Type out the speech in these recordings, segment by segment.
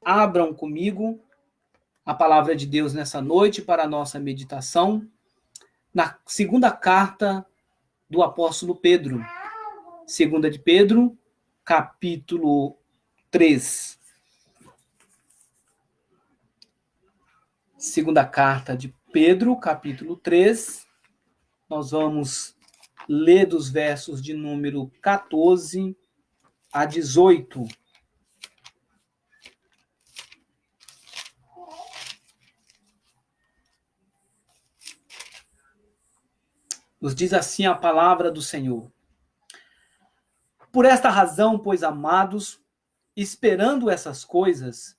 Abram comigo a palavra de Deus nessa noite para a nossa meditação, na segunda carta do apóstolo Pedro. Segunda de Pedro, capítulo 3. Segunda carta de Pedro, capítulo 3. Nós vamos ler dos versos de número 14 a 18. Nos diz assim a palavra do Senhor. Por esta razão, pois, amados, esperando essas coisas,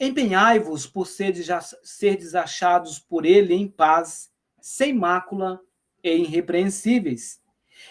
empenhai-vos por serdes achados por ele em paz, sem mácula e irrepreensíveis.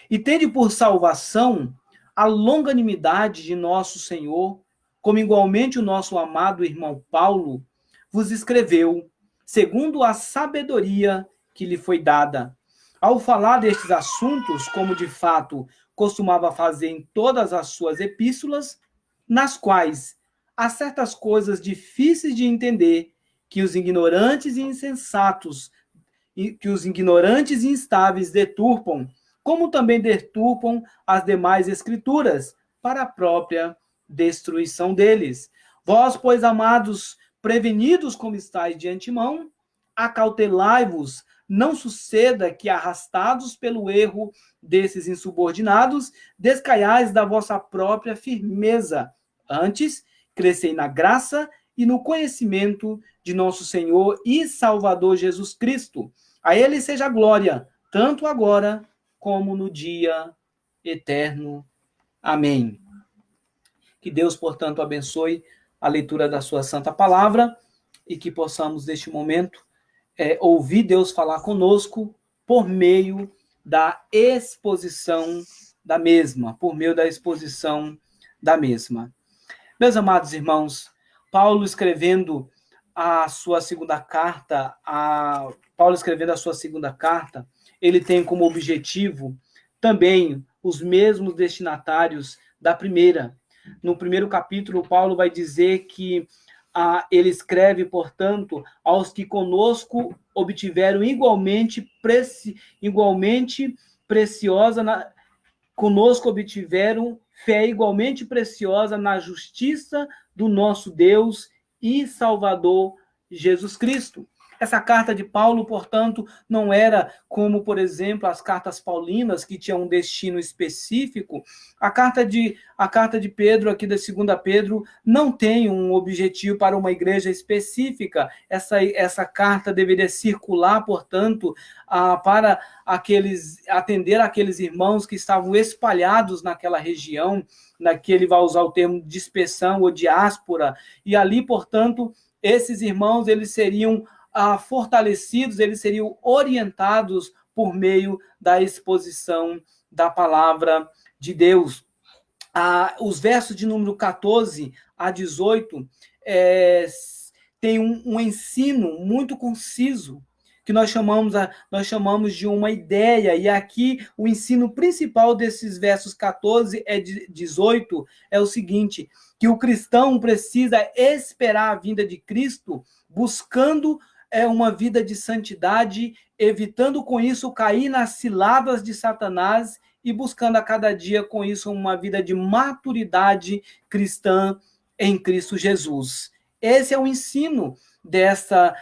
E tende por salvação a longanimidade de nosso Senhor, como igualmente o nosso amado irmão Paulo vos escreveu, segundo a sabedoria que lhe foi dada. Ao falar destes assuntos, como de fato costumava fazer em todas as suas epístolas, nas quais há certas coisas difíceis de entender, que os ignorantes e insensatos, que os ignorantes e instáveis deturpam, como também deturpam as demais escrituras, para a própria destruição deles. Vós, pois, amados, prevenidos como estáis de antemão, acautelai-vos, não suceda que, arrastados pelo erro desses insubordinados, descaiais da vossa própria firmeza. Antes, crescei na graça e no conhecimento de nosso Senhor e Salvador Jesus Cristo. A ele seja glória, tanto agora como no dia eterno. Amém. Que Deus, portanto, abençoe a leitura da sua santa palavra e que possamos, neste momento, ouvir Deus falar conosco por meio da exposição da mesma, Meus amados irmãos, Paulo escrevendo a sua segunda carta, ele tem como objetivo também os mesmos destinatários da primeira. No primeiro capítulo, Paulo vai dizer que ele escreve, portanto, aos que conosco obtiveram igualmente preciosa, conosco obtiveram fé igualmente preciosa na justiça do nosso Deus e Salvador Jesus Cristo. Essa carta de Paulo, portanto, não era como, por exemplo, as cartas paulinas, que tinham um destino específico. A carta de Pedro, aqui da segunda Pedro, não tem um objetivo para uma igreja específica. Essa carta deveria circular, portanto, para atender aqueles irmãos que estavam espalhados naquela região, ele vai usar o termo dispersão ou diáspora, e ali, portanto, esses irmãos, eles seriam fortalecidos, eles seriam orientados por meio da exposição da palavra de Deus. Os versos de número 14 a 18 tem um ensino muito conciso, que nós chamamos de uma ideia, e aqui o ensino principal desses versos 14 a 18 é o seguinte, que o cristão precisa esperar a vinda de Cristo, buscando uma vida de santidade, evitando com isso cair nas ciladas de Satanás e buscando a cada dia com isso uma vida de maturidade cristã em Cristo Jesus. Esse é o ensino dessa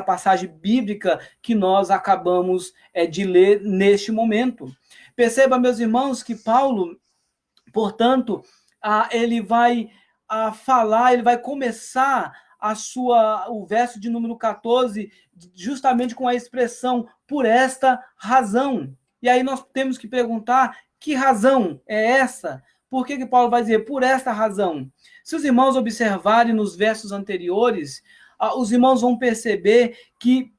passagem bíblica que nós acabamos de ler neste momento. Perceba, meus irmãos, que Paulo, portanto, ele vai começar o verso de número 14, justamente com a expressão, por esta razão. E aí nós temos que perguntar, que razão é essa? Por que Paulo vai dizer, por esta razão? Se os irmãos observarem nos versos anteriores, os irmãos vão perceber que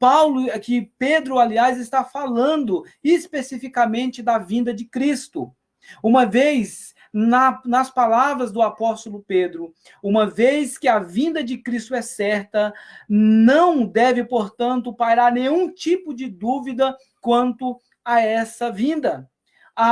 Pedro, aliás, está falando especificamente da vinda de Cristo. Uma vez, nas palavras do apóstolo Pedro, uma vez que a vinda de Cristo é certa, não deve, portanto, pairar nenhum tipo de dúvida quanto a essa vinda.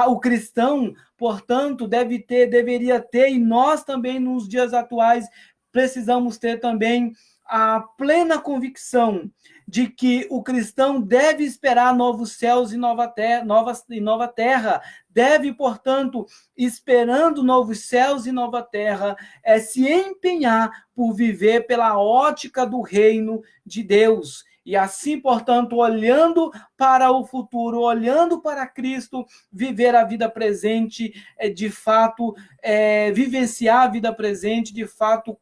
O cristão, portanto, deveria ter, e nós também nos dias atuais precisamos ter também a plena convicção de que o cristão deve esperar novos céus e nova terra, deve, portanto, esperando novos céus e nova terra, se empenhar por viver pela ótica do reino de Deus. E assim, portanto, olhando para o futuro, olhando para Cristo, viver a vida presente, de fato, vivenciar a vida presente, de fato,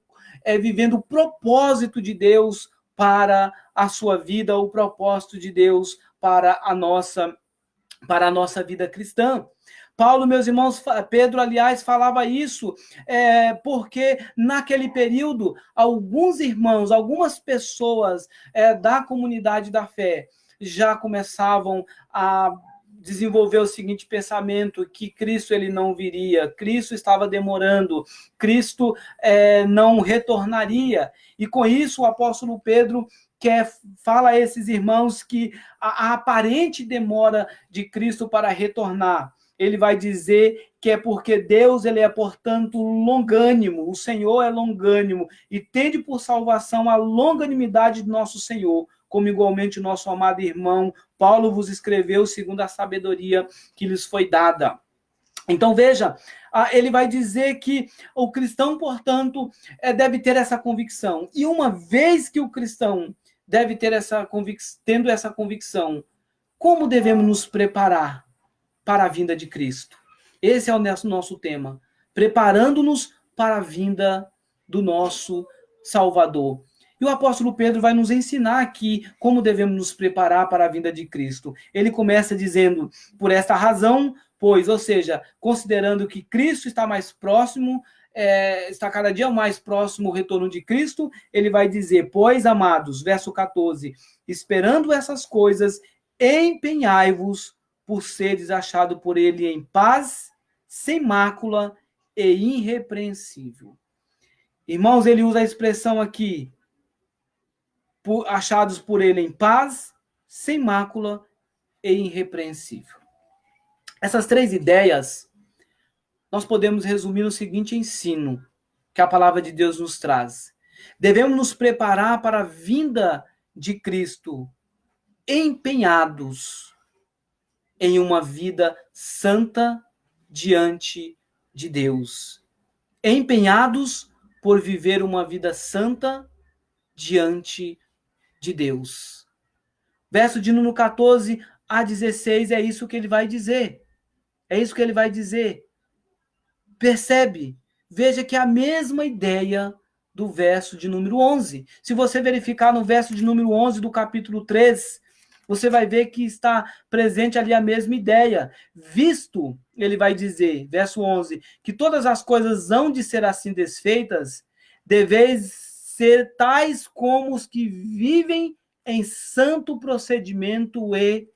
vivendo o propósito de Deus para a sua vida, o propósito de Deus para a nossa vida cristã. Paulo, meus irmãos, Pedro, aliás, falava isso, porque naquele período, alguns irmãos, algumas pessoas da comunidade da fé já começavam a desenvolver o seguinte pensamento, que Cristo ele não viria, Cristo estava demorando, Cristo não retornaria. E com isso o apóstolo Pedro fala a esses irmãos que a aparente demora de Cristo para retornar, ele vai dizer que é porque Deus ele é, portanto, longânimo, o Senhor é longânimo, e tende por salvação a longanimidade do nosso Senhor, como igualmente o nosso amado irmão Paulo vos escreveu segundo a sabedoria que lhes foi dada. Então, veja, ele vai dizer que o cristão, portanto, deve ter essa convicção. E uma vez que o cristão deve ter tendo essa convicção, como devemos nos preparar para a vinda de Cristo? Esse é o nosso tema. Preparando-nos para a vinda do nosso Salvador. E o apóstolo Pedro vai nos ensinar aqui como devemos nos preparar para a vinda de Cristo. Ele começa dizendo, por esta razão, pois, ou seja, considerando que Cristo está mais próximo, está cada dia mais próximo o retorno de Cristo, ele vai dizer, pois, amados, verso 14, esperando essas coisas, empenhai-vos por seres achado por ele em paz, sem mácula e irrepreensível. Irmãos, ele usa a expressão aqui, achados por ele em paz, sem mácula e irrepreensível. Essas três ideias, nós podemos resumir no seguinte ensino, que a palavra de Deus nos traz. Devemos nos preparar para a vinda de Cristo, empenhados em uma vida santa diante de Deus. Empenhados por viver uma vida santa diante de Deus. Verso de número 14 a 16, é isso que ele vai dizer. É isso que ele vai dizer. Percebe? Veja que é a mesma ideia do verso de número 11. Se você verificar no verso de número 11 do capítulo 3, você vai ver que está presente ali a mesma ideia. Visto, ele vai dizer, verso 11, que todas as coisas hão de ser assim desfeitas, deveis ser tais como os que vivem em santo procedimento e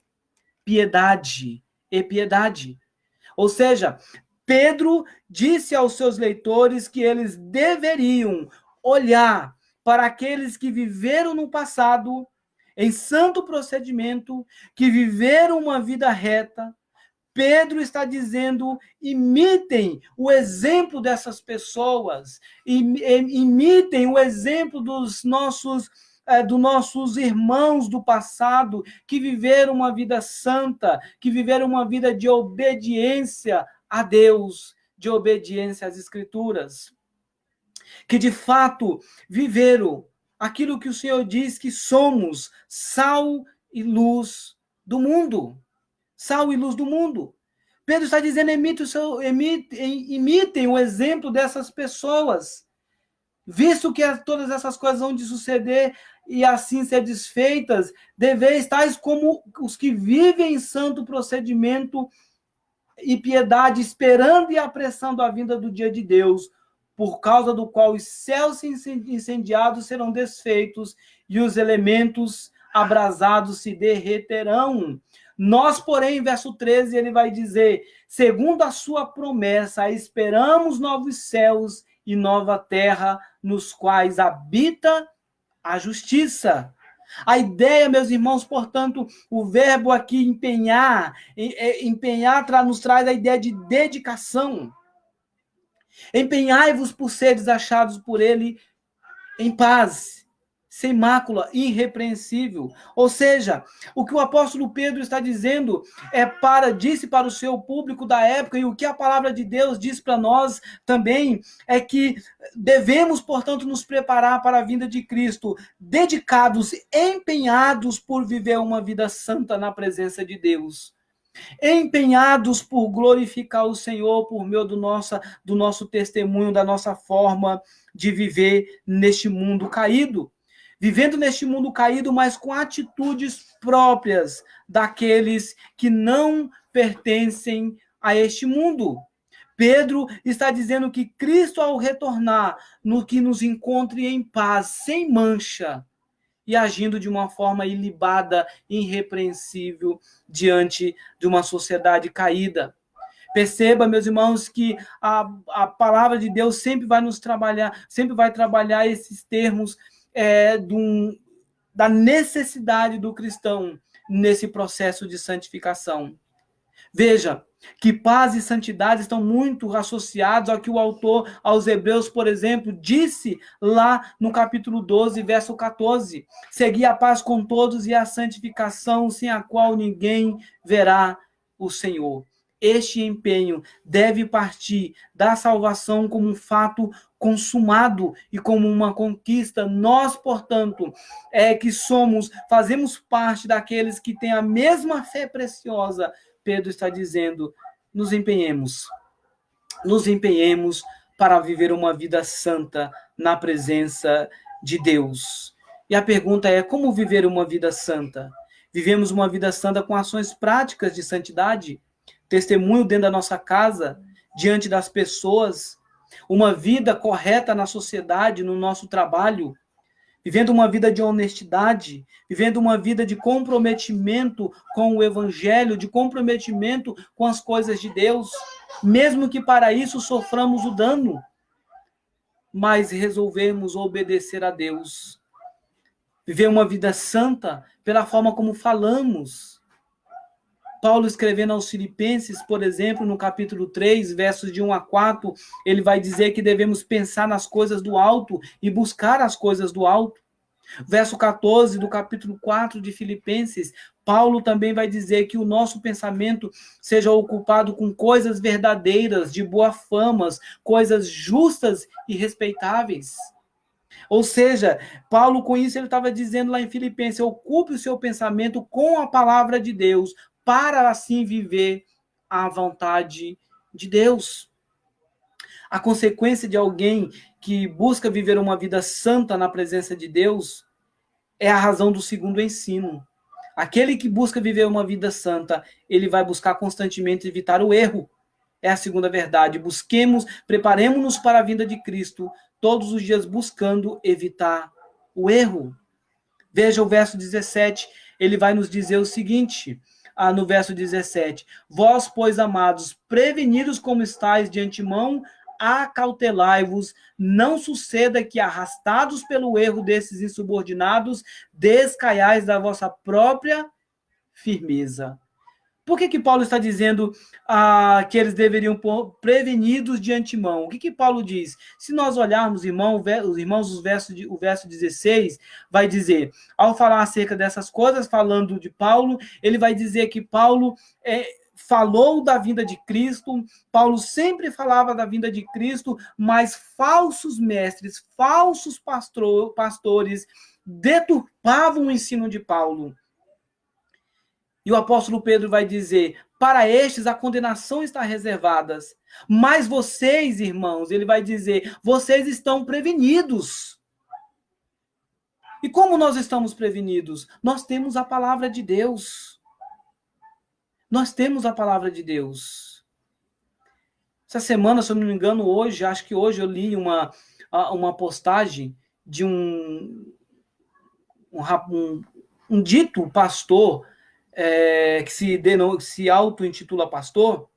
piedade. Ou seja, Pedro disse aos seus leitores que eles deveriam olhar para aqueles que viveram no passado em santo procedimento, que viveram uma vida reta. Pedro está dizendo, imitem o exemplo dessas pessoas, imitem o exemplo dos nossos irmãos do passado, que viveram uma vida santa, que viveram uma vida de obediência a Deus, de obediência às Escrituras, que de fato viveram aquilo que o Senhor diz que somos, sal e luz do mundo. Sal e luz do mundo. Pedro está dizendo, imitem o exemplo dessas pessoas. Visto que todas essas coisas vão de suceder e assim ser desfeitas, deveis tais como os que vivem em santo procedimento e piedade, esperando e apressando a vinda do dia de Deus, por causa do qual os céus incendiados serão desfeitos e os elementos abrasados se derreterão. Nós, porém, verso 13, ele vai dizer, segundo a sua promessa, esperamos novos céus e nova terra, nos quais habita a justiça. A ideia, meus irmãos, portanto, o verbo aqui empenhar nos traz a ideia de dedicação. Empenhai-vos por seres achados por ele em paz, sem mácula, irrepreensível. Ou seja, o que o apóstolo Pedro está dizendo disse para o seu público da época, e o que a palavra de Deus diz para nós também, é que devemos, portanto, nos preparar para a vinda de Cristo, dedicados, empenhados por viver uma vida santa na presença de Deus, empenhados por glorificar o Senhor por meio do nosso testemunho, da nossa forma de viver neste mundo caído. Vivendo neste mundo caído, mas com atitudes próprias daqueles que não pertencem a este mundo. Pedro está dizendo que Cristo, ao retornar, no que nos encontre em paz, sem mancha, e agindo de uma forma ilibada, irrepreensível, diante de uma sociedade caída. Perceba, meus irmãos, que a palavra de Deus sempre vai nos trabalhar, sempre vai trabalhar esses termos da necessidade do cristão nesse processo de santificação. Veja que paz e santidade estão muito associados ao que o autor aos Hebreus, por exemplo, disse lá no capítulo 12, verso 14. Segui a paz com todos e a santificação, sem a qual ninguém verá o Senhor. Este empenho deve partir da salvação como um fato consumado e como uma conquista. Nós, portanto, fazemos parte daqueles que têm a mesma fé preciosa. Pedro está dizendo, nos empenhemos para viver uma vida santa na presença de Deus. E a pergunta é, como viver uma vida santa? Vivemos uma vida santa com ações práticas de santidade? Testemunho dentro da nossa casa, diante das pessoas? Uma vida correta na sociedade, no nosso trabalho? Vivendo uma vida de honestidade, vivendo uma vida de comprometimento com o Evangelho, de comprometimento com as coisas de Deus, mesmo que para isso soframos o dano, mas resolvemos obedecer a Deus. Viver uma vida santa pela forma como falamos. Paulo, escrevendo aos Filipenses, por exemplo, no capítulo 3, versos de 1 a 4, ele vai dizer que devemos pensar nas coisas do alto e buscar as coisas do alto. Verso 14 do capítulo 4 de Filipenses, Paulo também vai dizer que o nosso pensamento seja ocupado com coisas verdadeiras, de boa fama, coisas justas e respeitáveis. Ou seja, Paulo, com isso, ele estava dizendo lá em Filipenses, ocupe o seu pensamento com a palavra de Deus, para assim viver a vontade de Deus. A consequência de alguém que busca viver uma vida santa na presença de Deus é a razão do segundo ensino. Aquele que busca viver uma vida santa, ele vai buscar constantemente evitar o erro. É a segunda verdade. Preparemos-nos para a vinda de Cristo, todos os dias buscando evitar o erro. Veja o verso 17, ele vai nos dizer o seguinte, no verso 17, vós, pois, amados, prevenidos como estáis de antemão, acautelai-vos, não suceda que, arrastados pelo erro desses insubordinados, descaiais da vossa própria firmeza. Por que Paulo está dizendo que eles deveriam pôr prevenidos de antemão? O que Paulo diz? Se nós olharmos, irmãos, o verso 16 vai dizer, ao falar acerca dessas coisas, falando de Paulo, ele vai dizer que Paulo falou da vinda de Cristo, Paulo sempre falava da vinda de Cristo, mas falsos mestres, falsos pastores deturpavam o ensino de Paulo. E o apóstolo Pedro vai dizer, para estes a condenação está reservada, mas vocês, irmãos, ele vai dizer, vocês estão prevenidos. E como nós estamos prevenidos? Nós temos a palavra de Deus. Nós temos a palavra de Deus. Essa semana, se eu não me engano, acho que hoje eu li uma postagem de um dito pastor, que se auto-intitula pastor,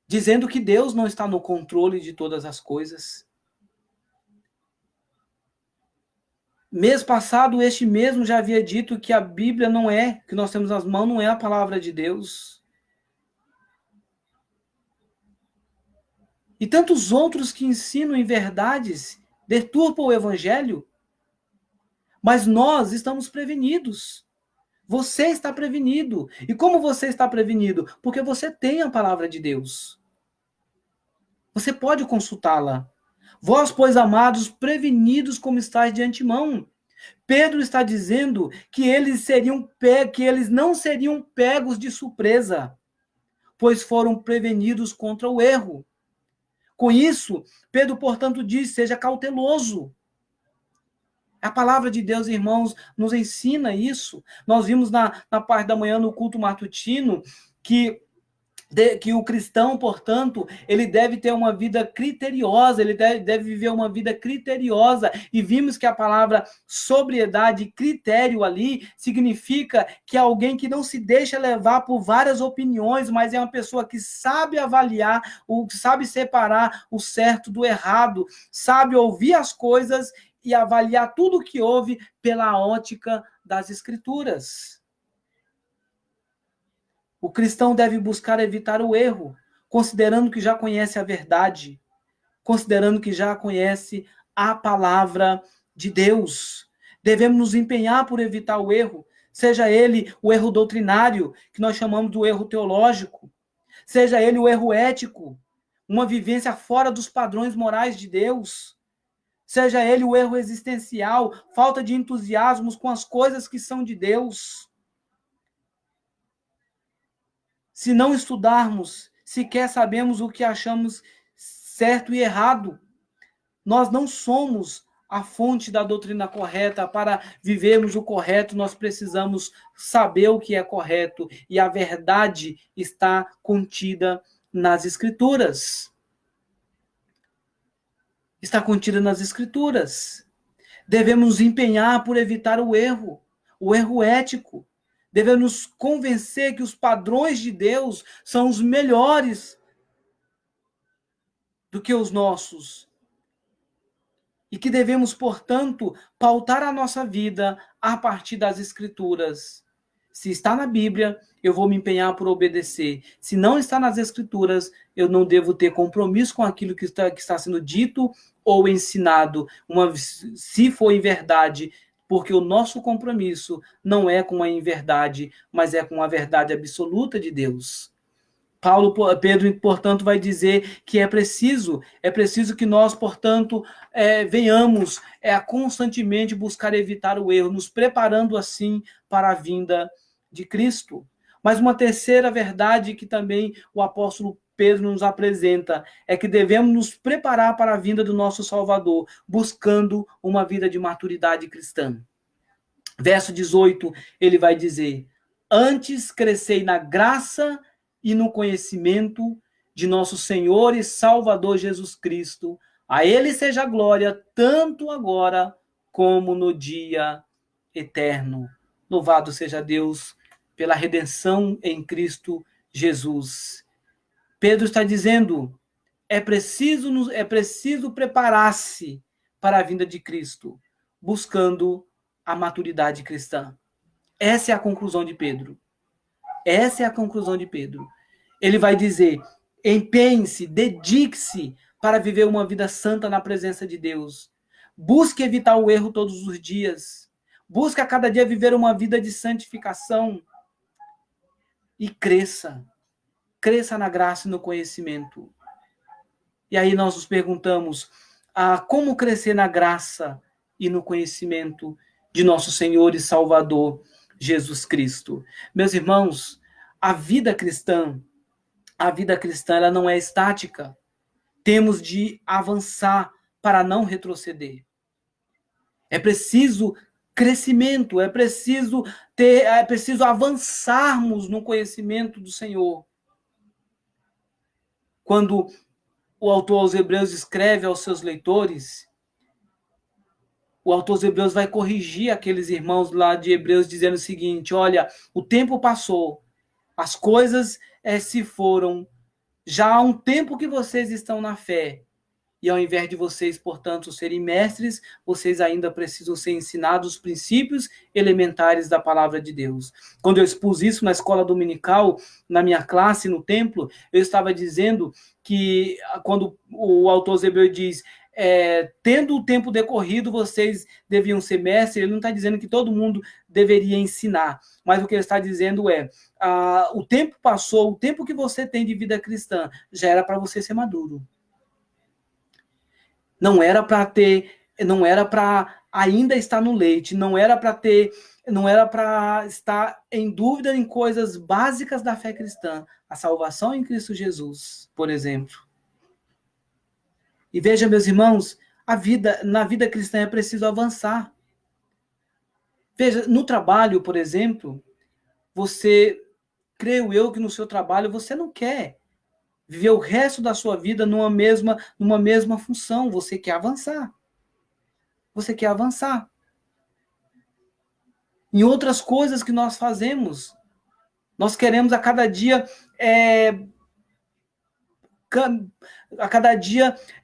dizendo que Deus não está no controle de todas as coisas. Mês passado, este mesmo já havia dito que a Bíblia que nós temos nas mãos, não é a palavra de Deus. E tantos outros que ensinam em verdades deturpam o evangelho, mas nós estamos prevenidos. Você está prevenido. E como você está prevenido? Porque você tem a palavra de Deus. Você pode consultá-la. Vós, pois, amados, prevenidos como estáis de antemão. Pedro está dizendo que eles não seriam pegos de surpresa, pois foram prevenidos contra o erro. Com isso, Pedro, portanto, diz: seja cauteloso. A palavra de Deus, irmãos, nos ensina isso. Nós vimos na parte da manhã, no culto matutino, que o cristão, portanto, ele deve ter uma vida criteriosa, ele deve viver uma vida criteriosa, e vimos que a palavra sobriedade, critério ali, significa que é alguém que não se deixa levar por várias opiniões, mas é uma pessoa que sabe avaliar, sabe separar o certo do errado, sabe ouvir as coisas e avaliar tudo o que ouve pela ótica das Escrituras. O cristão deve buscar evitar o erro, considerando que já conhece a verdade, considerando que já conhece a palavra de Deus. Devemos nos empenhar por evitar o erro, seja ele o erro doutrinário, que nós chamamos do erro teológico, seja ele o erro ético, uma vivência fora dos padrões morais de Deus, seja ele o erro existencial, falta de entusiasmos com as coisas que são de Deus. Se não estudarmos, sequer sabemos o que achamos certo e errado. Nós não somos a fonte da doutrina correta. Para vivermos o correto, nós precisamos saber o que é correto. E a verdade está contida nas Escrituras. Está contida nas Escrituras. Devemos nos empenhar por evitar o erro ético. Devemos nos convencer que os padrões de Deus são os melhores do que os nossos. E que devemos, portanto, pautar a nossa vida a partir das Escrituras. Se está na Bíblia, eu vou me empenhar por obedecer. Se não está nas Escrituras, eu não devo ter compromisso com aquilo que está sendo dito ou ensinado. Se for em verdade, porque o nosso compromisso não é com a inverdade, mas é com a verdade absoluta de Deus. Pedro, portanto, vai dizer que é preciso que nós, portanto, venhamos a constantemente buscar evitar o erro, nos preparando assim para a vinda de Cristo. Mas uma terceira verdade que também o apóstolo Pedro nos apresenta é que devemos nos preparar para a vinda do nosso Salvador, buscando uma vida de maturidade cristã. Verso 18, ele vai dizer: antes crescei na graça e no conhecimento de nosso Senhor e Salvador Jesus Cristo. A ele seja a glória, tanto agora como no dia eterno. Louvado seja Deus pela redenção em Cristo Jesus. Pedro está dizendo: é preciso preparar-se para a vinda de Cristo, buscando a maturidade cristã. Essa é a conclusão de Pedro. Essa é a conclusão de Pedro. Ele vai dizer: empenhe-se, dedique-se para viver uma vida santa na presença de Deus. Busque evitar o erro todos os dias. Busque a cada dia viver uma vida de santificação. E cresça. Cresça na graça e no conhecimento. E aí nós nos perguntamos: como crescer na graça e no conhecimento de nosso Senhor e Salvador Jesus Cristo? Meus irmãos, a vida cristã, ela não é estática. Temos de avançar para não retroceder. É preciso crescimento, é preciso avançarmos no conhecimento do Senhor. Quando o autor aos Hebreus escreve aos seus leitores, o autor aos Hebreus vai corrigir aqueles irmãos lá de Hebreus, dizendo o seguinte: olha, o tempo passou, as coisas se foram, já há um tempo que vocês estão na fé, e ao invés de vocês, portanto, serem mestres, vocês ainda precisam ser ensinados os princípios elementares da palavra de Deus. Quando eu expus isso na escola dominical, na minha classe, no templo, eu estava dizendo que, quando o autor Hebreus diz: tendo o tempo decorrido, vocês deviam ser mestres. Ele não está dizendo que todo mundo deveria ensinar, mas o que ele está dizendo é, o tempo passou, o tempo que você tem de vida cristã já era para você ser maduro. Não era para ainda estar no leite, não era para estar em dúvida em coisas básicas da fé cristã, a salvação em Cristo Jesus, por exemplo. E veja, meus irmãos, na vida cristã é preciso avançar. Veja, no trabalho, por exemplo, creio eu que no seu trabalho você não quer viver o resto da sua vida numa mesma função, você quer avançar. Você quer avançar. Em outras coisas que nós fazemos, nós queremos a cada dia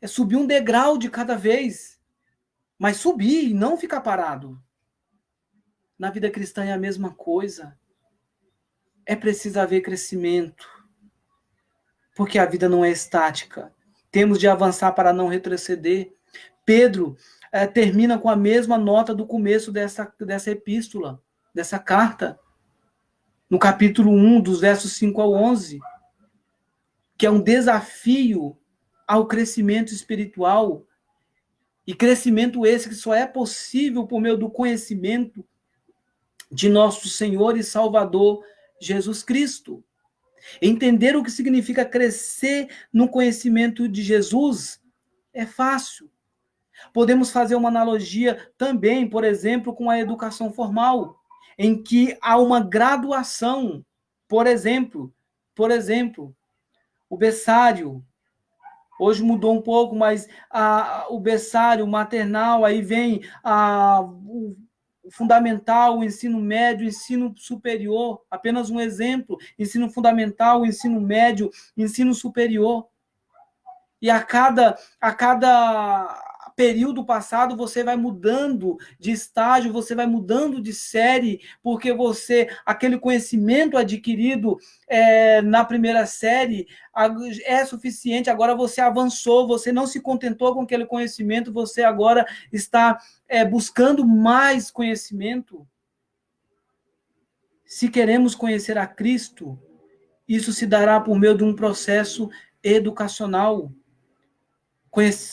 subir um degrau de cada vez, mas subir e não ficar parado. Na vida cristã é a mesma coisa. É preciso haver crescimento, porque a vida não é estática. Temos de avançar para não retroceder. Pedro termina com a mesma nota do começo dessa epístola, dessa carta, no capítulo 1, dos versos 5 ao 11, que é um desafio ao crescimento espiritual, e crescimento esse que só é possível por meio do conhecimento de nosso Senhor e Salvador Jesus Cristo. Entender o que significa crescer no conhecimento de Jesus é fácil. Podemos fazer uma analogia também, por exemplo, com a educação formal, em que há uma graduação. Por exemplo, o berçário. Hoje mudou um pouco, mas o berçário, o maternal, aí vem o fundamental, o ensino médio, o ensino superior. Apenas um exemplo: ensino fundamental, ensino médio, ensino superior. E a cada período passado, você vai mudando de estágio, você vai mudando de série, porque aquele conhecimento adquirido na primeira série é suficiente, agora você avançou, você não se contentou com aquele conhecimento, você agora está buscando mais conhecimento. Se queremos conhecer a Cristo, isso se dará por meio de um processo educacional,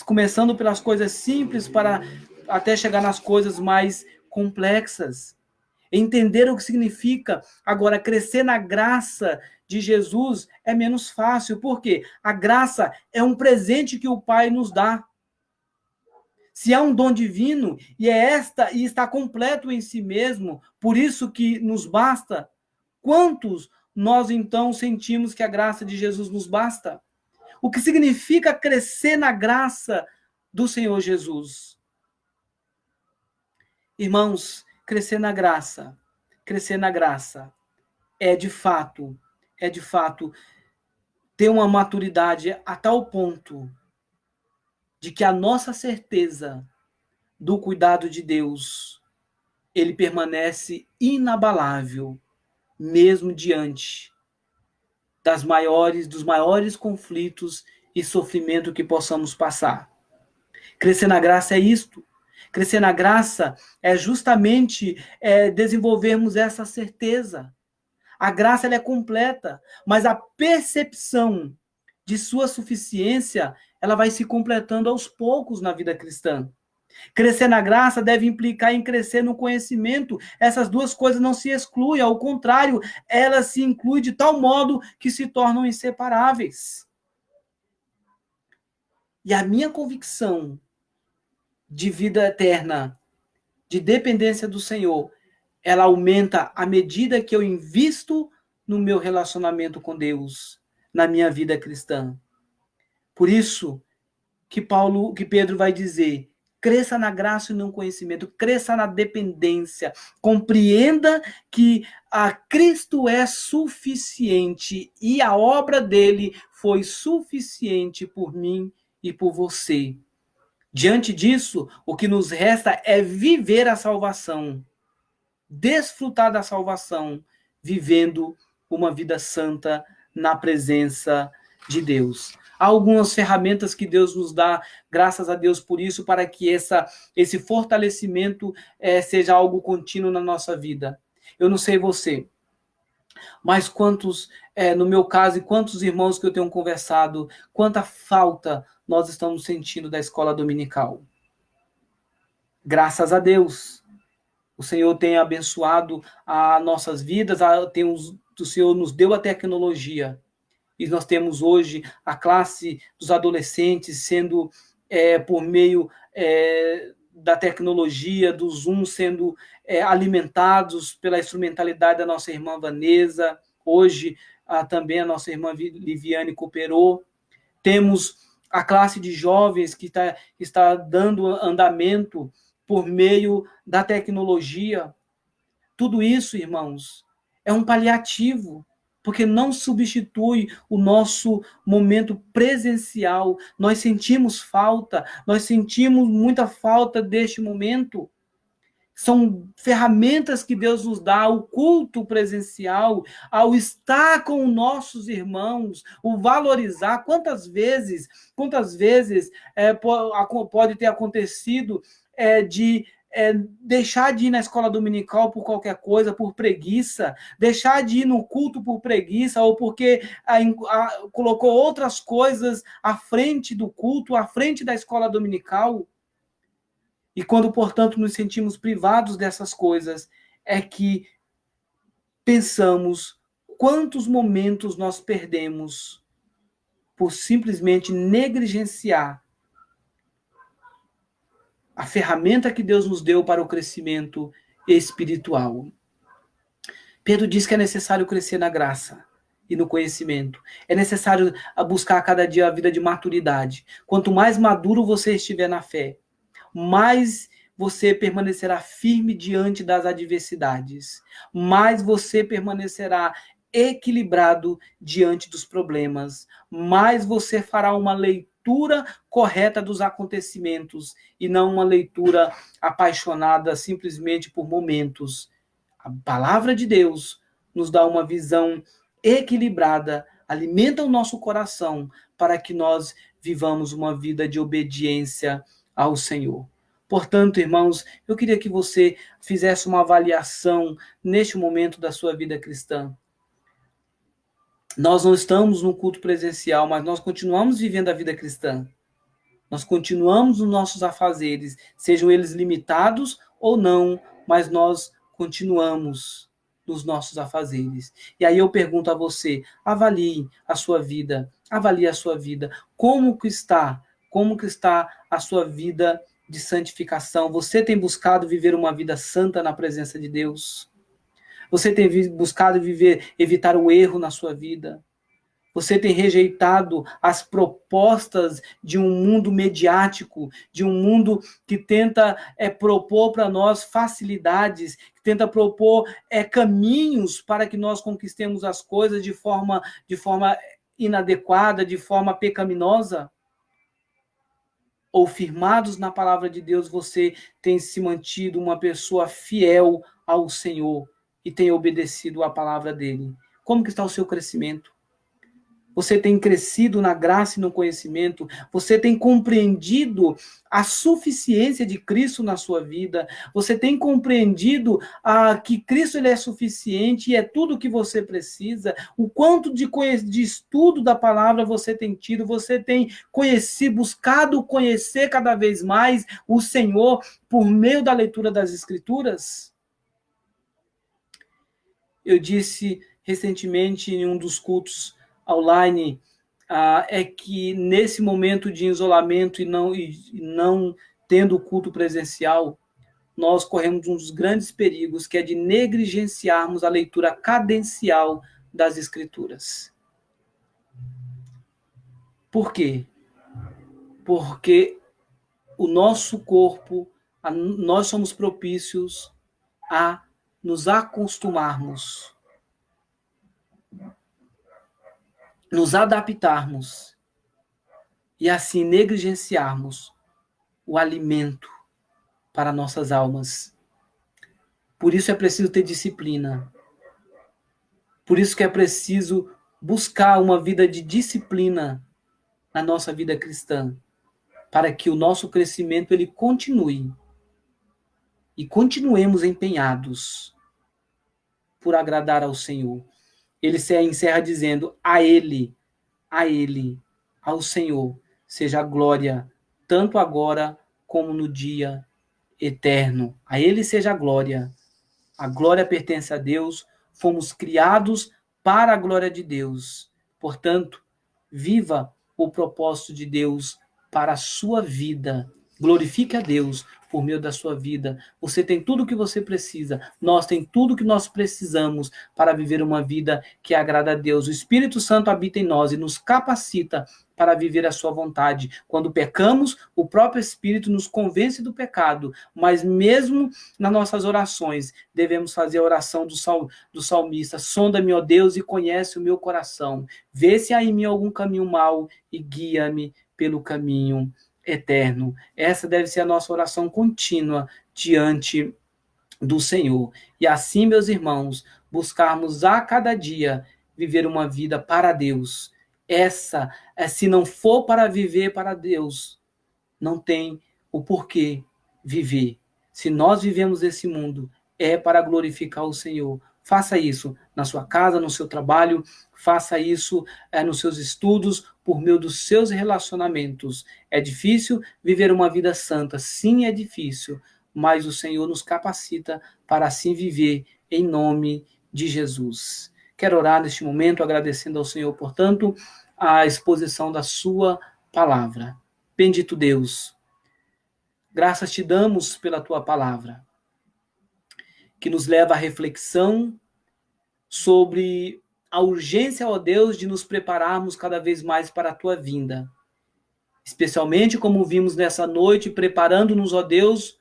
começando pelas coisas simples para até chegar nas coisas mais complexas. Entender o que significa. Agora, crescer na graça de Jesus é menos fácil. Por quê? A graça é um presente que o Pai nos dá. Se é um dom divino e está completo em si mesmo, por isso que nos basta, quantos nós então sentimos que a graça de Jesus nos basta? O que significa crescer na graça do Senhor Jesus? Irmãos, crescer na graça é de fato ter uma maturidade a tal ponto de que a nossa certeza do cuidado de Deus, ele permanece inabalável, mesmo diante dos maiores conflitos e sofrimento que possamos passar. Crescer na graça é isto. Crescer na graça é justamente desenvolvermos essa certeza. A graça ela é completa, mas a percepção de sua suficiência, ela vai se completando aos poucos na vida cristã. Crescer na graça deve implicar em crescer no conhecimento. Essas duas coisas não se excluem, ao contrário, elas se incluem de tal modo que se tornam inseparáveis. E a minha convicção de vida eterna, de dependência do Senhor, ela aumenta à medida que eu invisto no meu relacionamento com Deus, na minha vida cristã. Por isso que Pedro vai dizer: cresça na graça e no conhecimento, cresça na dependência, compreenda que a Cristo é suficiente e a obra dele foi suficiente por mim e por você. Diante disso, o que nos resta é viver a salvação, desfrutar da salvação, vivendo uma vida santa na presença de Deus. Há algumas ferramentas que Deus nos dá, graças a Deus por isso, para que esse fortalecimento seja algo contínuo na nossa vida. Eu não sei você, mas quantos, no meu caso, e quantos irmãos que eu tenho conversado, quanta falta nós estamos sentindo da escola dominical. Graças a Deus, o Senhor tem abençoado as nossas vidas, o Senhor nos deu a tecnologia, e nós temos hoje a classe dos adolescentes sendo, por meio da tecnologia, do Zoom, sendo alimentados pela instrumentalidade da nossa irmã Vanessa, hoje também a nossa irmã Liviane cooperou. Temos a classe de jovens que está dando andamento por meio da tecnologia. Tudo isso, irmãos, é um paliativo, porque não substitui o nosso momento presencial. Nós sentimos muita falta deste momento. São ferramentas que Deus nos dá, o culto presencial, ao estar com nossos irmãos, o valorizar. Quantas vezes pode ter acontecido de deixar de ir na escola dominical por qualquer coisa, por preguiça, deixar de ir no culto por preguiça, ou porque colocou outras coisas à frente do culto, à frente da escola dominical. E quando, portanto, nos sentimos privados dessas coisas, é que pensamos quantos momentos nós perdemos por simplesmente negligenciar a ferramenta que Deus nos deu para o crescimento espiritual. Pedro diz que é necessário crescer na graça e no conhecimento. É necessário buscar a cada dia a vida de maturidade. Quanto mais maduro você estiver na fé, mais você permanecerá firme diante das adversidades, mais você permanecerá equilibrado diante dos problemas, mais você fará uma leitura correta dos acontecimentos e não uma leitura apaixonada simplesmente por momentos. A palavra de Deus nos dá uma visão equilibrada, alimenta o nosso coração para que nós vivamos uma vida de obediência ao Senhor. Portanto, irmãos, eu queria que você fizesse uma avaliação neste momento da sua vida cristã. Nós não estamos no culto presencial, mas nós continuamos vivendo a vida cristã. Nós continuamos nos nossos afazeres, sejam eles limitados ou não, mas nós continuamos nos nossos afazeres. E aí eu pergunto a você, avalie a sua vida, como que está a sua vida de santificação? Você tem buscado viver uma vida santa na presença de Deus? Você tem buscado evitar o erro na sua vida? Você tem rejeitado as propostas de um mundo mediático, de um mundo que tenta propor para nós facilidades, que tenta propor caminhos para que nós conquistemos as coisas de forma inadequada, de forma pecaminosa? Ou firmados na palavra de Deus, você tem se mantido uma pessoa fiel ao Senhor e tem obedecido à palavra dele? Como que está o seu crescimento? Você tem crescido na graça e no conhecimento? Você tem compreendido a suficiência de Cristo na sua vida? Você tem compreendido que Cristo ele é suficiente e é tudo o que você precisa? O quanto de estudo da palavra você tem tido? Você tem buscado conhecer cada vez mais o Senhor por meio da leitura das Escrituras? Eu disse recentemente em um dos cultos online, é que nesse momento de isolamento e não tendo o culto presencial, nós corremos um dos grandes perigos, que é de negligenciarmos a leitura cadencial das Escrituras. Por quê? Porque o nosso corpo, nós somos propícios a nos acostumarmos, nos adaptarmos e assim negligenciarmos o alimento para nossas almas. Por isso é preciso ter disciplina. Por isso que é preciso buscar uma vida de disciplina na nossa vida cristã, para que o nosso crescimento ele continue e continuemos empenhados por agradar ao Senhor. Ele se encerra dizendo: a Ele, ao Senhor, seja a glória, tanto agora como no dia eterno. A Ele seja a glória. A glória pertence a Deus, fomos criados para a glória de Deus. Portanto, viva o propósito de Deus para a sua vida. Glorifique a Deus por meio da sua vida. Você tem tudo o que você precisa. Nós temos tudo o que nós precisamos para viver uma vida que agrada a Deus. O Espírito Santo habita em nós e nos capacita para viver a sua vontade. Quando pecamos, o próprio Espírito nos convence do pecado, mas mesmo nas nossas orações, devemos fazer a oração do salmista: sonda-me, ó Deus, e conhece o meu coração. Vê se há em mim algum caminho mau e guia-me pelo caminho eterno. Essa deve ser a nossa oração contínua diante do Senhor. E assim, meus irmãos, buscarmos a cada dia viver uma vida para Deus. Se não for para viver para Deus, não tem o porquê viver. Se nós vivemos esse mundo, é para glorificar o Senhor. Faça isso na sua casa, no seu trabalho, faça isso nos seus estudos, por meio dos seus relacionamentos. É difícil viver uma vida santa? Sim, é difícil, mas o Senhor nos capacita para assim viver em nome de Jesus. Quero orar neste momento, agradecendo ao Senhor, portanto, a exposição da sua palavra. Bendito Deus, graças te damos pela tua palavra, que nos leva à reflexão sobre a urgência, ó Deus, de nos prepararmos cada vez mais para a tua vinda. Especialmente como vimos nessa noite, preparando-nos, ó Deus,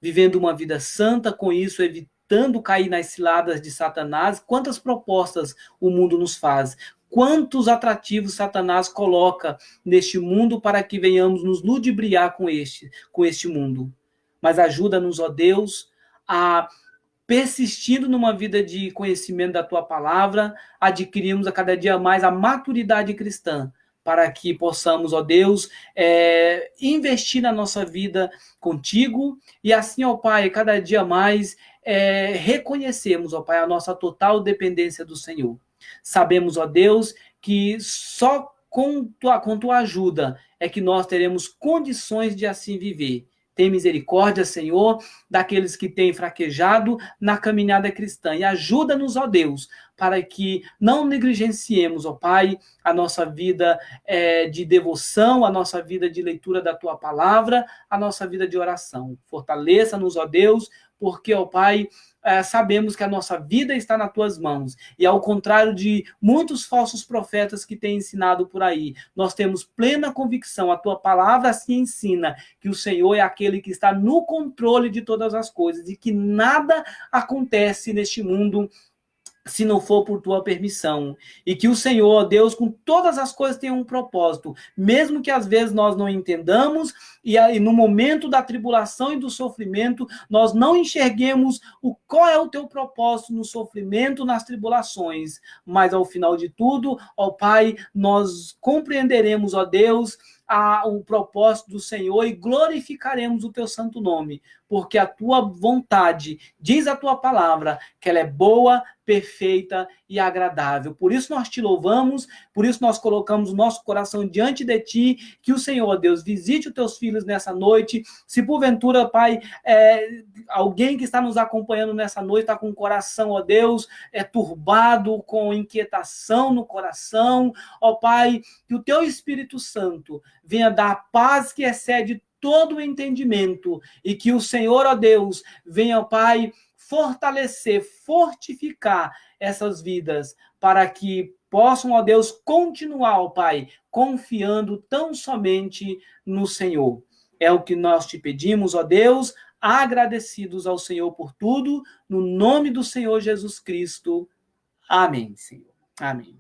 vivendo uma vida santa, com isso evitando cair nas ciladas de Satanás. Quantas propostas o mundo nos faz, quantos atrativos Satanás coloca neste mundo para que venhamos nos ludibriar com este mundo. Mas ajuda-nos, ó Deus, a persistindo numa vida de conhecimento da tua palavra, adquirimos a cada dia mais a maturidade cristã, para que possamos, ó Deus, investir na nossa vida contigo, e assim, ó Pai, cada dia mais reconhecemos, ó Pai, a nossa total dependência do Senhor. Sabemos, ó Deus, que só com tua ajuda é que nós teremos condições de assim viver. Tem misericórdia, Senhor, daqueles que têm fraquejado na caminhada cristã. E ajuda-nos, ó Deus, para que não negligenciemos, ó Pai, a nossa vida de devoção, a nossa vida de leitura da Tua palavra, a nossa vida de oração. Fortaleça-nos, ó Deus, porque, ó Pai, sabemos que a nossa vida está nas Tuas mãos. E ao contrário de muitos falsos profetas que têm ensinado por aí, nós temos plena convicção, a Tua palavra assim ensina, que o Senhor é aquele que está no controle de todas as coisas e que nada acontece neste mundo se não for por tua permissão. E que o Senhor, Deus, com todas as coisas tem um propósito, mesmo que às vezes nós não entendamos, e no momento da tribulação e do sofrimento, nós não enxerguemos qual é o teu propósito no sofrimento, nas tribulações. Mas ao final de tudo, ó Pai, nós compreenderemos, ó Deus, o propósito do Senhor e glorificaremos o teu santo nome, porque a tua vontade, diz a tua palavra, que ela é boa, perfeita e agradável. Por isso nós te louvamos, por isso nós colocamos o nosso coração diante de ti, que o Senhor, ó Deus, visite os teus filhos nessa noite. Se porventura, Pai, alguém que está nos acompanhando nessa noite está com o coração, ó Deus, turbado, com inquietação no coração, ó Pai, que o teu Espírito Santo venha dar a paz que excede todo o entendimento, e que o Senhor, ó Deus, venha, ó Pai, fortalecer, fortificar essas vidas, para que possam, ó Deus, continuar, ó Pai, confiando tão somente no Senhor. É o que nós te pedimos, ó Deus, agradecidos ao Senhor por tudo, no nome do Senhor Jesus Cristo. Amém, Senhor. Amém.